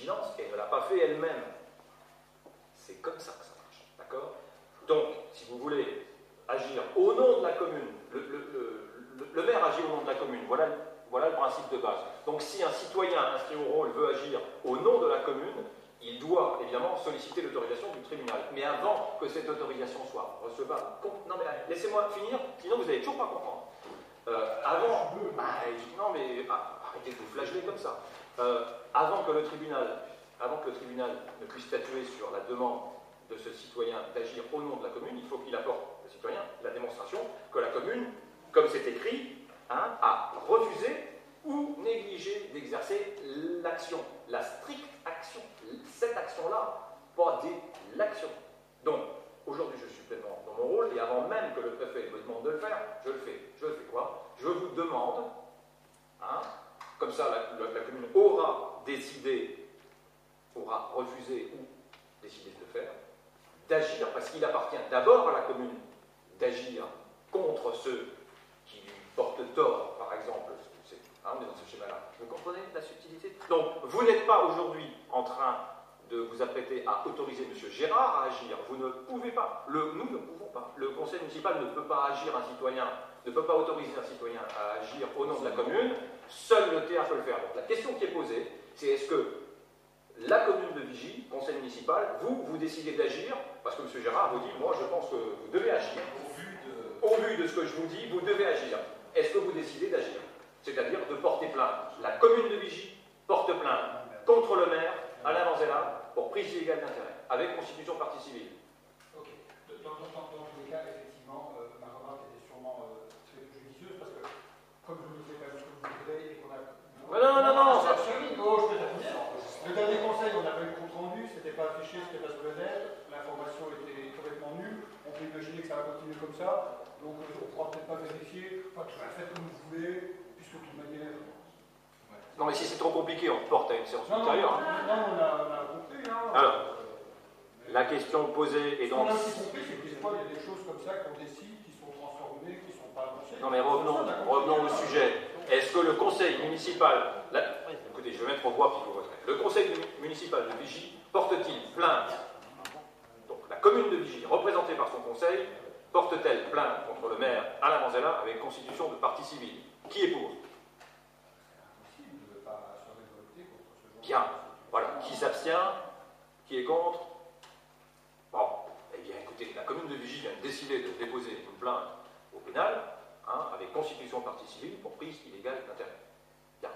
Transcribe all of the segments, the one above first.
vigilance et ne l'a pas fait elle-même. C'est comme ça que ça marche, d'accord? Donc, si vous voulez agir au nom de la commune, le maire agit au nom de la commune, voilà le principe de base. Donc, si un citoyen inscrit au rôle veut agir au nom de la commune, il doit évidemment solliciter l'autorisation du tribunal. Mais avant que cette autorisation soit recevable, non mais laissez-moi finir, sinon vous n'allez toujours pas comprendre. Non mais arrêtez de vous flageller comme ça. Avant que le tribunal ne puisse statuer sur la demande de ce citoyen d'agir au nom de la commune, il faut qu'il apporte, le citoyen, la démonstration que la commune, comme c'est écrit, a refusé ou négligé d'exercer l'action, la stricte action, cette action-là, pas l'action. Donc, aujourd'hui, je suis pleinement dans mon rôle, et avant même que le préfet me demande de le faire, je le fais. Je fais quoi? Je vous demande, comme ça la commune aura décidé, aura refusé ou décidé de le faire, d'agir, parce qu'il appartient d'abord à la commune d'agir contre ceux qui lui portent tort, par exemple. On est dans ce schéma-là. Vous comprenez la subtilité? Donc, vous n'êtes pas aujourd'hui en train de vous apprêter à autoriser M. Gérard à agir. Vous ne pouvez pas. Nous ne pouvons pas. Le conseil municipal ne peut pas agir ne peut pas autoriser un citoyen à agir au nom de la commune. Seul le TA peut le faire. Donc, la question qui est posée, c'est est-ce que la commune de Vigie, conseil municipal, vous décidez d'agir, parce que M. Gérard vous dit, moi je pense que vous devez agir. Au vu de ce que je vous dis, vous devez agir. Est-ce que vous décidez d'agir? C'est-à-dire de porter plainte. La commune de Vigie porte plainte contre le maire, Alain Manzella, pour prise illégale d'intérêt, avec constitution de partie civile. Ok. Dans tous les cas, effectivement, ma remarque était sûrement très judicieuse, parce que, comme je ne sais pas ce que vous voudrez, et qu'on a... Non. Le dernier conseil, on n'a pas eu de compte rendu, c'était pas affiché, c'était pas sur le net, l'information était complètement nulle, on peut imaginer que ça va continuer comme ça, donc on ne pourra peut-être pas vérifier, pas tout à fait comme vous voulez, puisque de toute manière... Non, mais si c'est trop compliqué, on reporte à une séance ultérieure. Non, on a compris. Alors, la question posée est donc... Ce qu'on a aussi compris, c'est que des fois, il y a des choses comme ça qu'on décide, qui sont transformées, qui ne sont pas annoncées. Non, mais revenons au sujet. Est-ce que le conseil municipal... Écoutez, je vais mettre aux voix puis vous voterez. Le conseil municipal de Vigie porte-t-il plainte? Donc, la commune de Vigie, représentée par son conseil, porte-t-elle plainte contre le maire Alain Manzella avec constitution de partie civile? Qui est pour? Bien. Voilà. Qui s'abstient? Qui est contre? Bon. Eh bien, écoutez, la commune de Vigie vient de décider de déposer une plainte au pénal, avec constitution de partie civile pour prise illégale d'intérêt. Bien.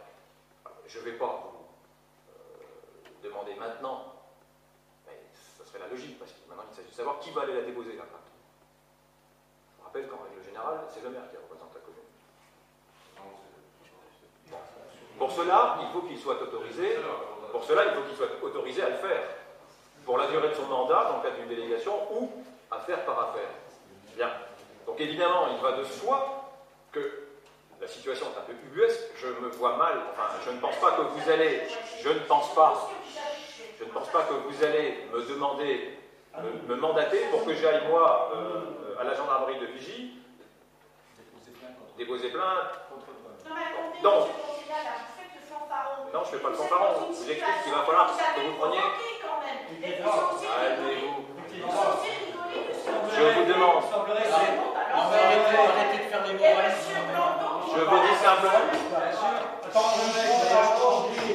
Je ne vais pas vous demander maintenant, mais ça serait la logique, parce que maintenant il s'agit de savoir qui va aller la déposer, la plainte. Je vous rappelle qu'en règle générale, c'est le maire qui représente la commune. Bon. Pour cela, il faut qu'il soit autorisé. Pour cela, il faut qu'il soit autorisé à le faire. Pour la durée de son mandat, dans le cadre d'une délégation, ou affaire par affaire. Bien. Donc évidemment, il va de soi que la situation est un peu ubuesque. Je me vois mal. Enfin, je ne pense pas que vous allez. Je ne pense pas que vous allez me demander, me mandater pour que j'aille moi à la gendarmerie de Vigie déposer plainte. Donc. Non, je ne fais pas le fanfaron. Je vous explique qu'il va falloir que vous preniez. Allez-vous. Je vous demande. Arrêtez de faire les morales. Je vous dis simplement.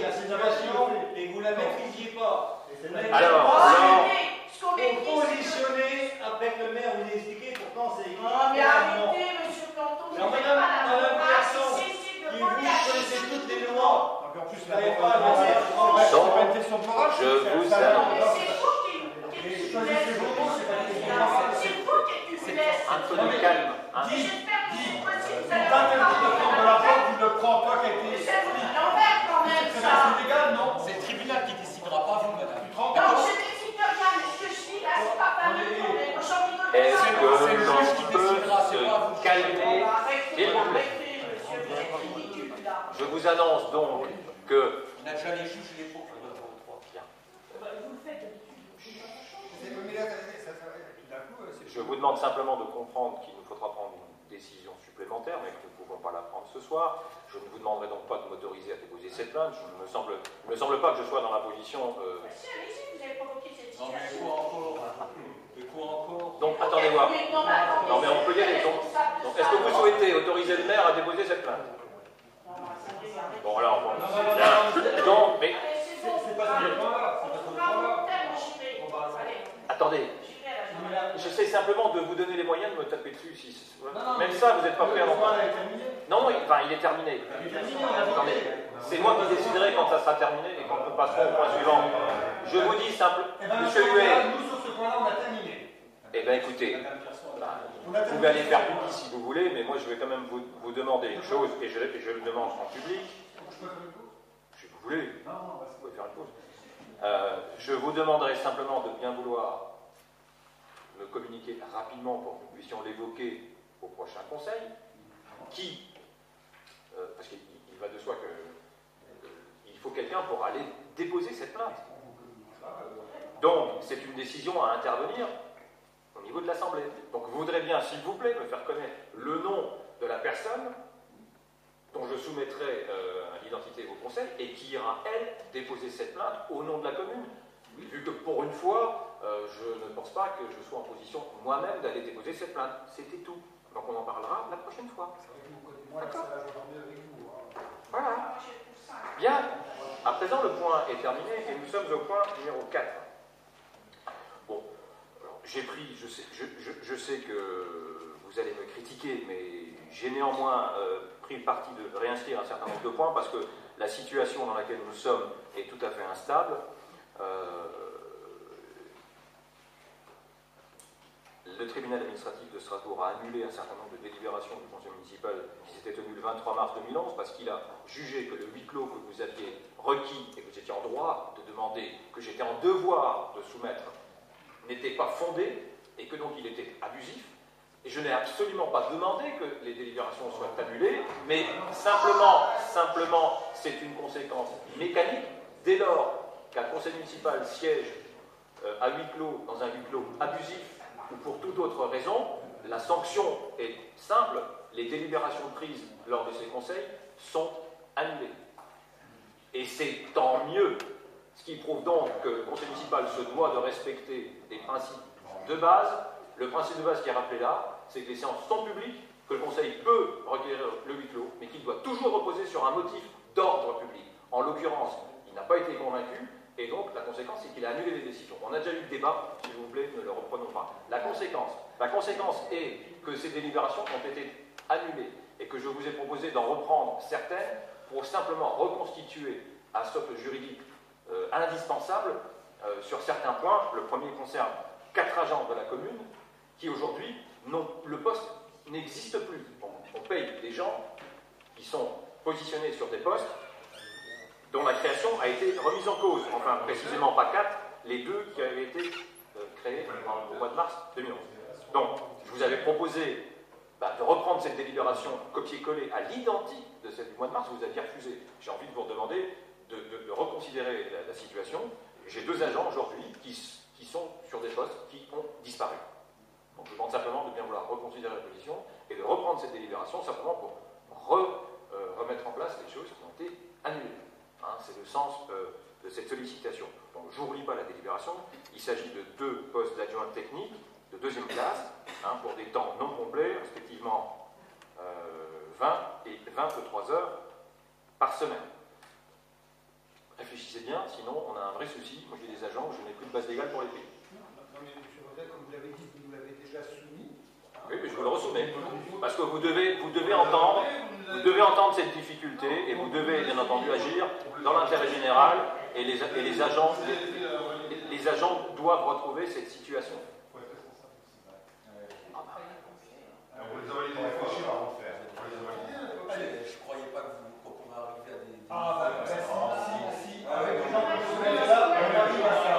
La situation et vous ne la maîtrisiez pas. Alors, positionner avec le maire, vous expliquez, pourtant c'est écrit. Mais arrêtez, monsieur Planton, je ne fais pas la démocratie, c'est de vous connaissez toutes les lois. En plus, Vous n'avez pas à dire. c'est pas une question de morale. je vous Mais annonce. c'est vous qui choisissez vos mots, c'est pas une question de morale. C'est vous qui vous laissez. Un peu de calme. J'espère que c'est possible. Vous Une date de prendre de l'argent, tu ne prends pas qui a été. C'est l'envers quand même, ça. C'est légal, non? C'est le tribunal qui décidera, pas vous, madame. Tu te rends Non, compte? je décide de rien, mais ce que je dis là, c'est pas famille. J'en rigole pas. Est-ce que C'est le juge qui l'on peut décidera, c'est pas vous. se calmer? Arrêtez, monsieur, vous êtes ridicule là. Je vous annonce donc que. On a déjà les juges, les pauvres. Vous le faites d'habitude. Je vous demande simplement de comprendre qu'il nous faudra prendre une décision supplémentaire, mais que nous ne pouvons pas la prendre ce soir. Je ne vous demanderai donc pas de m'autoriser à déposer cette plainte. Il ne me semble pas que je sois dans la position... Si, allez-y, vous avez provoqué cette Non, mais situation. quoi encore? Mais quoi encore? Donc, attendez voir. Non, mais on peut y aller. Donc, est-ce que vous souhaitez autoriser le maire à déposer cette plainte? Bon, alors, bon. Donc, mais... C'est pas ce point-là. Attendez. J'essaie simplement de vous donner les moyens de me taper dessus. Même ça, vous n'êtes pas prêt à l'entendre. Non, il est terminé. Attendez. C'est moi qui déciderai quand ça sera terminé et quand nous passerons au point suivant. Je vous dis simplement, Monsieur Huet. Nous, sur ce point-là, on a terminé. Eh bien, écoutez, vous pouvez aller faire pipi si vous voulez, mais moi, je vais quand même vous demander une chose, et je le demande en public. Si vous voulez, vous pouvez faire une pause. Je vous demanderai simplement de bien vouloir me communiquer rapidement pour que nous puissions l'évoquer au prochain conseil, parce qu'il va de soi qu'il faut quelqu'un pour aller déposer cette plainte. Donc, c'est une décision à intervenir au niveau de l'Assemblée. Donc, vous voudrez bien, s'il vous plaît, me faire connaître le nom de la personne dont je soumettrai l'identité au conseil et qui ira, elle, déposer cette plainte au nom de la commune. Vu que pour une fois, je ne pense pas que je sois en position moi-même d'aller déposer cette plainte. C'était tout. Donc on en parlera la prochaine fois. D'accord. Voilà. Bien. À présent, le point est terminé et nous sommes au point numéro 4. Bon, alors, j'ai pris, je sais que vous allez me critiquer, mais j'ai néanmoins pris le parti de réinscrire un certain nombre de points parce que la situation dans laquelle nous sommes est tout à fait instable. Le tribunal administratif de Strasbourg a annulé un certain nombre de délibérations du conseil municipal qui s'était tenu le 23 mars 2011 parce qu'il a jugé que le huis clos que vous aviez requis et que vous étiez en droit de demander, que j'étais en devoir de soumettre, n'était pas fondé et que donc il était abusif. Et je n'ai absolument pas demandé que les délibérations soient annulées, mais simplement c'est une conséquence mécanique dès lors qu'un conseil municipal siège à huis clos, dans un huis clos abusif, ou pour toute autre raison, la sanction est simple, les délibérations prises lors de ces conseils sont annulées. Et c'est tant mieux, ce qui prouve donc que le conseil municipal se doit de respecter des principes de base. Le principe de base qui est rappelé là, c'est que les séances sont publiques, que le conseil peut requérir le huis clos, mais qu'il doit toujours reposer sur un motif d'ordre public. En l'occurrence, il n'a pas été convaincu, et donc la conséquence, c'est qu'il a annulé les décisions. On a déjà eu le débat, s'il vous plaît, ne le reprenons pas. La conséquence est que ces délibérations ont été annulées, et que je vous ai proposé d'en reprendre certaines pour simplement reconstituer un socle juridique indispensable sur certains points. Le premier concerne 4 agents de la commune qui aujourd'hui, le poste n'existe plus. On paye des gens qui sont positionnés sur des postes dont la création a été remise en cause. Enfin, précisément pas 4, les 2 qui avaient été créés au mois de mars 2011. Donc, je vous avais proposé de reprendre cette délibération copier-coller à l'identique de celle du mois de mars, vous aviez refusé. J'ai envie de vous redemander de reconsidérer la situation. J'ai 2 agents aujourd'hui qui sont sur des postes qui ont disparu. Donc je vous demande simplement de bien vouloir reconsidérer la position et de reprendre cette délibération simplement pour remettre en place les choses qui ont été annulées. C'est le sens de cette sollicitation. Donc je n'oublie pas la délibération. Il s'agit de 2 postes d'adjoint technique de 2e classe pour des temps non complets, respectivement 20 et 23 heures par semaine. Réfléchissez bien, sinon on a un vrai souci. Moi j'ai des agents où je n'ai plus de base légale pour les payer. Non mais M. Rodet, comme vous l'avez dit, vous nous l'avez déjà soumis. Oui, mais je vous le ressoumets. Parce que vous devez entendre cette difficulté et vous devez bien entendu agir dans l'intérêt général et les agents doivent retrouver cette situation. Vous les auriez réfléchir avant de faire. Je croyais pas qu'on pourrait arriver à des... Si, avec les gens professionnels là, on arrive à ça.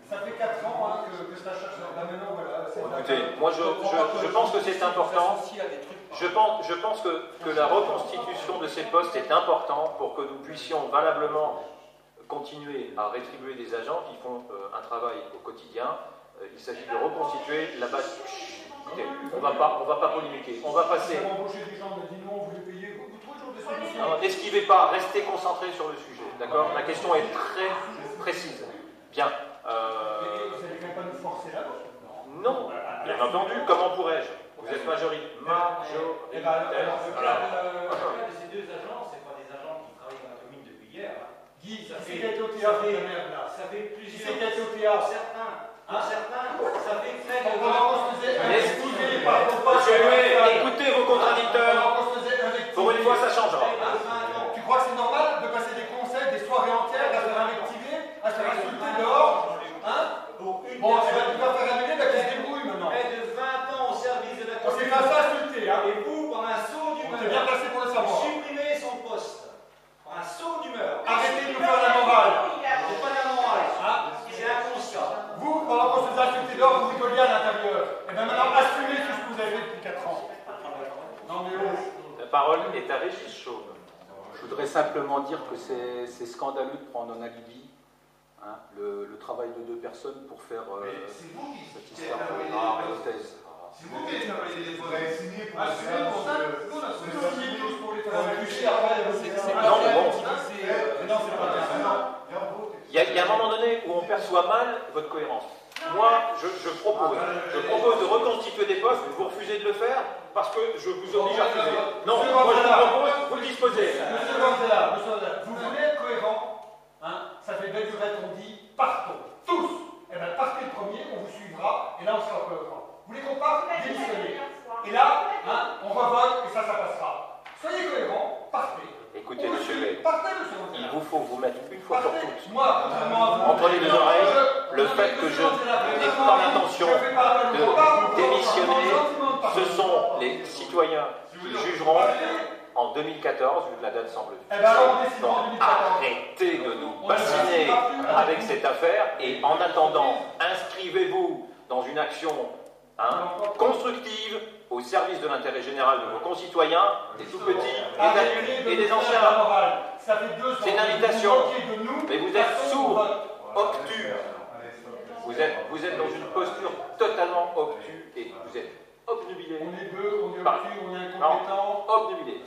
Ça fait 4 ans que ça cherche. Là maintenant, voilà. Écoutez, moi je pense que c'est important. Je pense que la reconstitution de ces postes est important pour que nous puissions valablement continuer à rétribuer des agents qui font un travail au quotidien. Il s'agit de reconstituer la base. Écoutez, on va pas polémiquer. On va passer. Vous avez embauché des gens, on a dit non, vous les payez. Vous trouvez toujours des solutions. Non, n'esquivez pas, restez concentrés sur le sujet. D'accord? La question est très précise. Bien. Vous n'allez quand même pas nous forcer là? Non, bien entendu. Comment pourrais-je? Vous êtes majoritaire. Alors, le Voilà. cas de ces deux agents, ce n'est pas des agents qui travaillent dans la commune depuis hier. Guy, Ça c'est fait- qui a été au théâtre de la merde là? Ça fait Qui plusieurs. c'est qui a été au Pour théâtre? certains, ça fait près de Pendant qu'on se faisait invectiver par vos potes, Monsieur Huet, écoutez vos contradicteurs. pendant qu'on se faisait invectiver. Pour une fois, ça changera. Tu crois que c'est normal de passer des conseils, des soirées entières à se faire invectiver, à se faire insulter dehors? Hein? Pour une Bon, tu personne, vas faire annuler, bah, qui se débrouille maintenant. près de 20 ans au service de la On s'est commune. fait insulter, hein? Et vous, par un saut On d'humeur, t'est bien placé pour le vous savoir. supprimez son poste. Par un saut d'humeur. Arrêtez de nous faire la morale. C'est pas la morale. Hein? C'est un constat. Vous, pendant qu'on se faisait insulter dehors, vous rigoliez à l'intérieur. Et bien maintenant, assumez tout ce que vous avez fait depuis 4 ans. Non mais oh. La parole est à Régis Chaume. Je voudrais simplement dire que c'est scandaleux de prendre en alibi le travail de 2 personnes pour faire C'est vous cette qui histoire avez de envoyé hypothèse. C'est vous qui avez envoyé les Vous avez signé pour Assumez pour ça. Nous, on a signé tous pour les faire réfléchir après. Non, mais bon. Mais non, c'est pas bien. Il y a un moment donné où on perçoit mal votre cohérence. Moi, je propose de reconstituer des postes, vous refusez de le faire parce que je vous oblige à refuser. Non, moi je vous propose, vous le disposez. Monsieur Gonzala, vous voulez être cohérent, hein? Ça fait belle durée qu'on dit partons, tous. Eh bien, partez le premier, on vous suivra, et là on sera cohérent. Vous voulez qu'on parte? Démissionnez. Et là, hein, on revote, et ça passera. Soyez cohérent, partez. Écoutez, On vous monsieur suit. Huet, Partez, monsieur Gonzala. il vous faut vous mettre une fois pour Partez. toutes Moi, contrairement à vous, entre les deux oreilles le fait que je n'ai pas l'intention de démissionner. Ce sont les citoyens qui jugeront en 2014, vu que la date semble Eh ben alors, on décide en donc 2014. arrêtez de nous bassiner avec cette affaire et en attendant, inscrivez-vous dans une action constructive au service de l'intérêt général de vos concitoyens, des tout-petits, des adultes et des anciens. Ça fait 2 ans. C'est une invitation. Vous moquez de nous, Mais vous êtes partons, sourds, on vote. obtus. Vous êtes dans une posture totalement obtus et vous êtes obnubilé. On est bœufs, on est Par- obtus, on est incompétents. Obnubilé.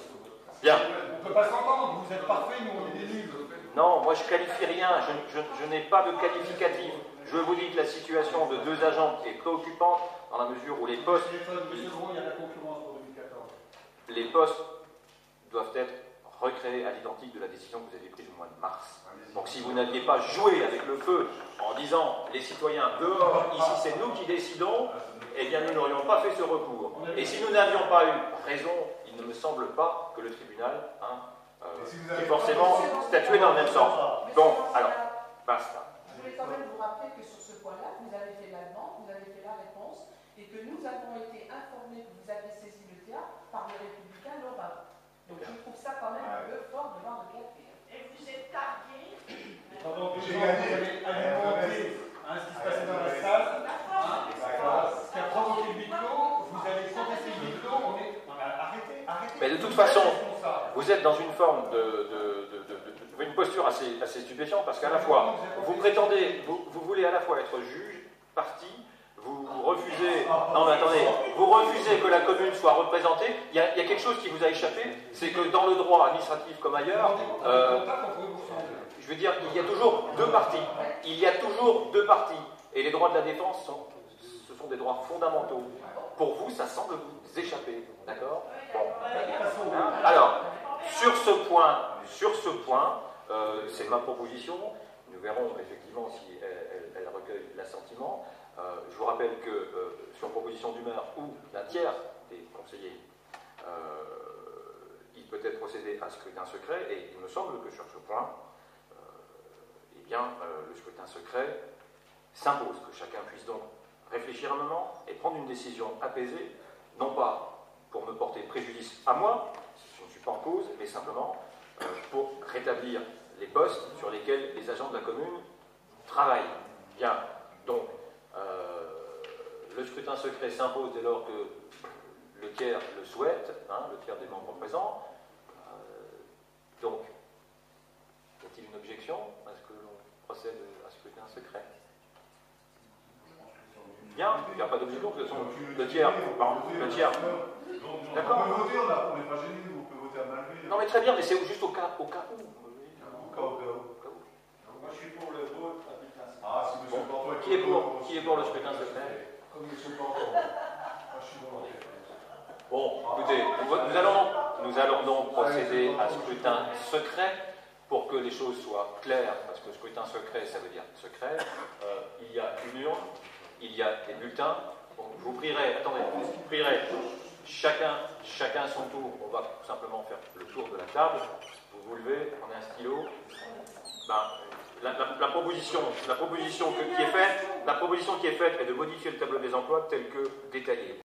Bien. On ne peut pas s'entendre, vous êtes parfaits, nous on est des nuls. Non, moi je qualifie rien, je n'ai pas de qualificatif. Je vous dis que la situation de 2 agents est préoccupante dans la mesure où les postes Monsieur Gros, il y a la concurrence pour 2014. les postes doivent être recréés à l'identique de la décision que vous avez prise au mois de mars. Donc si vous n'aviez pas joué avec le feu en disant les citoyens dehors, ici c'est nous qui décidons, eh bien nous n'aurions pas fait ce recours. Et si nous n'avions pas eu raison, il ne me semble pas que le tribunal ait forcément statué dans le même sens. Bon, alors, basta. Je voulais quand même vous rappeler que sur ce point-là, vous avez fait la demande, vous avez fait la réponse, et que nous avons été informés que vous aviez saisi le théâtre par les Républicains lorrains. Donc je trouve ça quand même un peu fort de vin de café. Et vous êtes targué. Pendant 2 J'ai ans, vous gagné. avez alimenté ce qui se passait dans la salle, ce qui a provoqué le huis clos, vous avez contesté le huis clos, on est... Non, mais arrêtez. Mais de toute façon, vous êtes dans une forme une posture assez stupéfiante parce qu'à la fois, vous prétendez, vous voulez à la fois être juge, parti, vous refusez, non mais attendez, vous refusez que la commune soit représentée. Il y a quelque chose qui vous a échappé, c'est que dans le droit administratif comme ailleurs, je veux dire, il y a toujours 2 parties. Il y a toujours 2 parties. Et les droits de la défense, ce sont des droits fondamentaux. Pour vous, ça semble vous échapper, d'accord? Bon. Alors, sur ce point, c'est ma proposition. Nous verrons effectivement si elle recueille l'assentiment. Je vous rappelle que sur proposition du maire ou d'un tiers des conseillers, il peut être procédé à un scrutin secret. Et il me semble que sur ce point, eh bien, le scrutin secret s'impose, que chacun puisse donc réfléchir un moment et prendre une décision apaisée, non pas pour me porter préjudice à moi, si je ne suis pas en cause, mais simplement pour rétablir les postes sur lesquels les agents de la commune travaillent. Bien, donc, le scrutin secret s'impose dès lors que le tiers le souhaite, le tiers des membres présents. Donc, y a-t-il une objection à ce que l'on procède à scrutin secret? Bien, il n'y a pas d'objection, de toute façon, le tiers. D'accord. On peut voter, on n'est pas gêné, on peut voter à main levée. Non mais très bien, mais c'est juste au cas où. Au cas où. Moi, je suis pour le vote à bulletin secret. Ah, si monsieur Porto Qui est pour le scrutin secret? Comme monsieur Porto. Je suis volontaire. Bon, écoutez, nous allons donc procéder à scrutin secret pour que les choses soient claires, parce que scrutin secret, ça veut dire secret. Il y a une urne, il y a des bulletins. Bon, je vous prierai, chacun son tour. On va tout simplement faire le tour de la table. Vous vous levez, prenez un stylo. La proposition qui est faite est de modifier le tableau des emplois tel que détaillé.